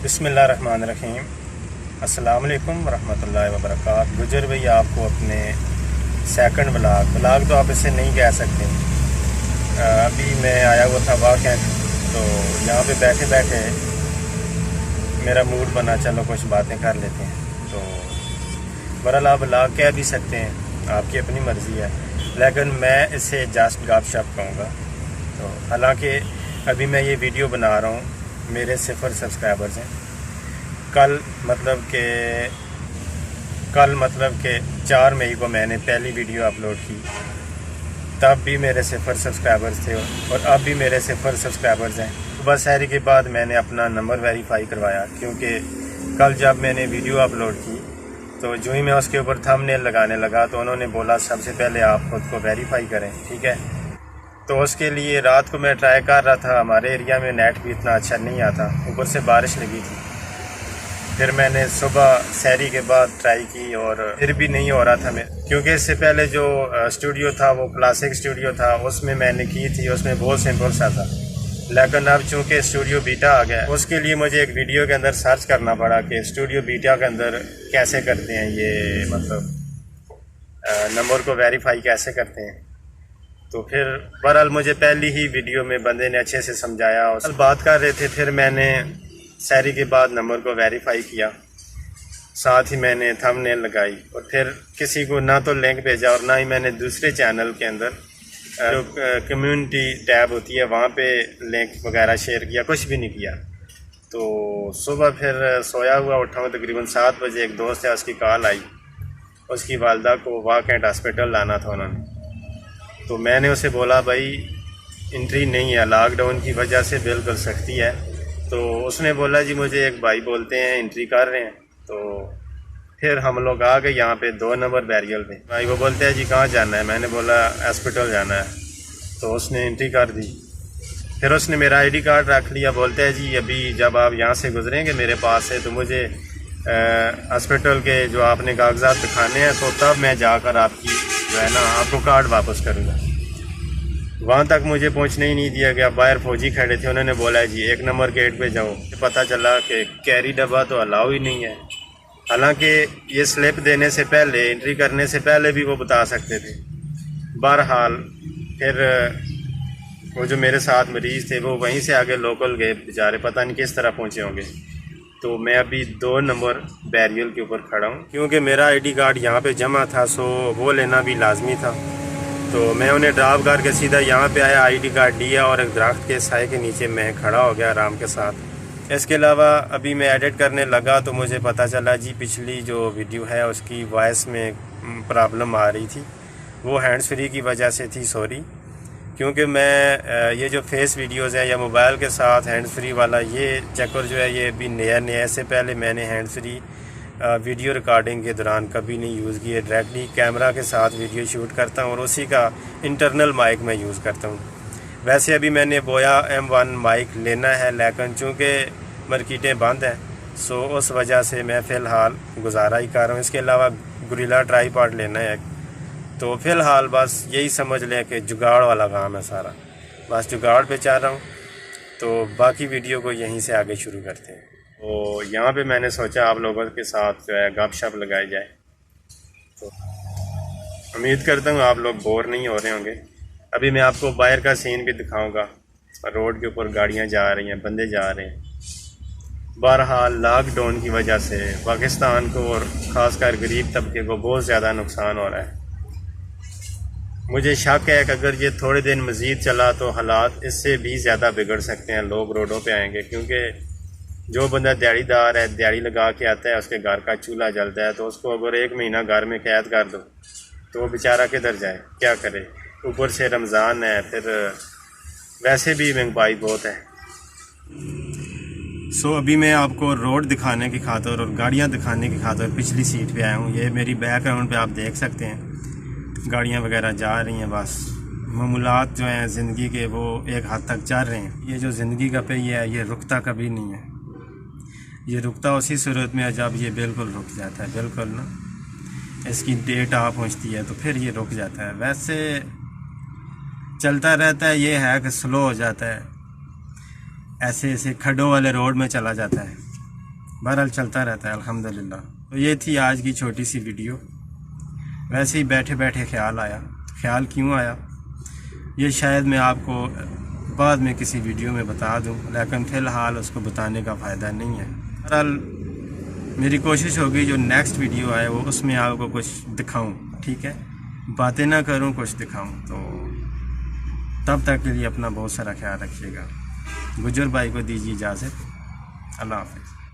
बिस्मिल्लाहिर्रहमानिर्रहीम। अस्सलाम वालेकुम वरहमतुल्लाहि वबरकातुहू। गुजर भाई आपको अपने सेकंड ब्लॉग तो आप इसे नहीं कह सकते। अभी मैं आया हुआ था वाक़, तो यहाँ पे बैठे बैठे मेरा मूड बना, चलो कुछ बातें कर लेते हैं। तो बहरहाल आप ब्लॉग कह भी सकते हैं, आपकी अपनी मर्ज़ी है, लेकिन मैं इसे जस्ट गपशप कहूँगा। तो हालांकि अभी मैं ये वीडियो बना रहा हूँ, मेरे 0 सब्सक्राइबर्स हैं। कल मतलब कि 4 मई को मैंने पहली वीडियो अपलोड की, तब भी मेरे 0 सब्सक्राइबर्स थे और अब भी मेरे 0 सब्सक्राइबर्स हैं। सुबह सहरी के बाद मैंने अपना नंबर वेरीफाई करवाया, क्योंकि कल जब मैंने वीडियो अपलोड की तो जो ही मैं उसके ऊपर थंबनेल लगाने लगा तो उन्होंने बोला सबसे पहले आप खुद को वेरीफाई करें, ठीक है। तो उसके लिए रात को मैं ट्राई कर रहा था, हमारे एरिया में नेट भी इतना अच्छा नहीं आता, ऊपर से बारिश लगी थी। फिर मैंने सुबह सहरी के बाद ट्राई की और फिर भी नहीं हो रहा था मैं, क्योंकि इससे पहले जो स्टूडियो था वो क्लासिक स्टूडियो था, उसमें मैंने की थी, उसमें बहुत सिंपल सा था। लेकिन अब चूँकि स्टूडियो बीटा आ गया, उसके लिए मुझे एक वीडियो के अंदर सर्च करना पड़ा कि स्टूडियो बीटा के अंदर कैसे करते हैं ये, मतलब नंबर को वेरीफाई कैसे करते हैं। तो फिर बहरहाल मुझे पहली ही वीडियो में बंदे ने अच्छे से समझाया और बात कर रहे थे। फिर मैंने सहरी के बाद नंबर को वेरीफाई किया, साथ ही मैंने थंबनेल लगाई और फिर किसी को ना तो लिंक भेजा और ना ही मैंने दूसरे चैनल के अंदर जो कम्युनिटी टैब होती है वहाँ पे लिंक वगैरह शेयर किया, कुछ भी नहीं किया। तो सुबह फिर सोया हुआ उठा हूँ, तकरीबन 7 बजे एक दोस्त है, उसकी कॉल आई, उसकी वालदा को वाकई हॉस्पिटल लाना था उन्होंने। तो मैंने उसे बोला भाई एंट्री नहीं है, लॉकडाउन की वजह से बिल्कुल सख्ती है। तो उसने बोला जी मुझे एक भाई बोलते हैं एंट्री कर रहे हैं। तो फिर हम लोग आ गए यहाँ पे 2 नंबर बैरियल पे। भाई वो बोलते हैं जी कहाँ जाना है, मैंने बोला हॉस्पिटल जाना है। तो उसने एंट्री कर दी, फिर उसने मेरा आईडी कार्ड रख लिया, बोलते हैं जी अभी जब आप यहाँ से गुजरेंगे मेरे पास से तो मुझे हॉस्पिटल के जो आपने कागजात दिखाने हैं, तो तब मैं जाकर आपकी जो है ना आपको कार्ड वापस करूँगा। वहाँ तक मुझे पहुँचने ही नहीं दिया गया। बाहर फौजी खड़े थे, उन्होंने बोला जी 1 नंबर गेट पे जाओ। पता चला कि कैरी डब्बा तो अलाउ ही नहीं है। हालांकि ये स्लिप देने से पहले, एंट्री करने से पहले भी वो बता सकते थे। बहरहाल फिर वो जो मेरे साथ मरीज़ थे वो वहीं से आगे लोकल गए बेचारे, पता नहीं किस तरह पहुँचे होंगे। तो मैं अभी 2 नंबर बैरियल के ऊपर खड़ा हूँ, क्योंकि मेरा आईडी कार्ड यहाँ पे जमा था, सो वो लेना भी लाजमी था। तो मैं उन्हें ड्रॉप करके सीधा यहाँ पे आया, आईडी कार्ड लिया और एक दरख्त के साए के नीचे मैं खड़ा हो गया आराम के साथ। इसके अलावा अभी मैं एडिट करने लगा तो मुझे पता चला जी पिछली जो वीडियो है उसकी वॉइस में प्रॉब्लम आ रही थी, वो हैंड्स फ्री की वजह से थी, सॉरी। क्योंकि मैं ये जो फेस वीडियोज़ हैं या मोबाइल के साथ हैंड्स फ्री वाला ये चक्कर जो है ये भी नया से पहले मैंने हैंड्स फ्री वीडियो रिकॉर्डिंग के दौरान कभी नहीं यूज़ की है। डायरेक्टली कैमरा के साथ वीडियो शूट करता हूँ और उसी का इंटरनल माइक मैं यूज़ करता हूँ। वैसे अभी मैंने बोया M1 माइक लेना है, लेकिन चूँकि मार्केटें बंद हैं सो उस वजह से मैं फ़िलहाल गुजारा ही कर रहा हूँ। इसके अलावा गोरिल्ला ट्राईपॉड लेना है। तो फ़िलहाल बस यही समझ लें कि जुगाड़ वाला काम है सारा, बस जुगाड़ पे चाह रहा हूँ। तो बाकी वीडियो को यहीं से आगे शुरू करते हैं। तो यहाँ पे मैंने सोचा आप लोगों के साथ जो है गपशप लगाई जाए। तो उम्मीद करता हूँ आप लोग बोर नहीं हो रहे होंगे। अभी मैं आपको बाहर का सीन भी दिखाऊंगा, रोड के ऊपर गाड़ियाँ जा रही हैं, बंदे जा रहे हैं। बहरहाल लॉकडाउन की वजह से पाकिस्तान को और ख़ासकर गरीब तबके को बहुत ज़्यादा नुकसान हो रहा है। मुझे शक है कि अगर ये थोड़े दिन मज़ीद चला तो हालात इससे भी ज़्यादा बिगड़ सकते हैं, लोग रोडों पे आएंगे। क्योंकि जो बंदा दिहाड़ीदार है, दिहाड़ी लगा के आता है, उसके घर का चूल्हा जलता है, तो उसको अगर 1 महीना घर में कैद कर दो तो वो बेचारा किधर जाए, क्या करे। ऊपर से रमज़ान है, फिर वैसे भी महंगाई बहुत है। सो अभी मैं आपको रोड दिखाने की खातिर और गाड़ियाँ दिखाने की खातिर पिछली सीट पे आया हूँ। ये मेरी बैकग्राउंड पे आप देख सकते हैं, गाड़ियाँ वगैरह जा रही हैं। बस मामूलात जो हैं ज़िंदगी के वो एक हद तक चल रहे हैं। ये जो ज़िंदगी का पहिया है ये रुकता कभी नहीं है, ये रुकता उसी सूरत में है जब ये बिल्कुल रुक जाता है, बिल्कुल ना इसकी डेट आ पहुँचती है तो फिर ये रुक जाता है। वैसे चलता रहता है, ये है कि स्लो हो जाता है, ऐसे ऐसे खड्डों वाले रोड में चला जाता है। बहरहाल चलता रहता है अल्हम्दुलिल्लाह। तो ये थी आज की छोटी सी वीडियो। वैसे ही बैठे बैठे ख्याल आया। ख्याल क्यों आया ये शायद मैं आपको बाद में किसी वीडियो में बता दूं, लेकिन फ़िलहाल उसको बताने का फ़ायदा नहीं है। बहरहाल मेरी कोशिश होगी जो नेक्स्ट वीडियो आए वो उसमें आपको कुछ दिखाऊं, ठीक है, बातें ना करूं, कुछ दिखाऊं। तो तब तक के लिए अपना बहुत सारा ख्याल रखिएगा। गुजर भाई को दीजिए इजाज़त। अल्लाह हाफ़िज़।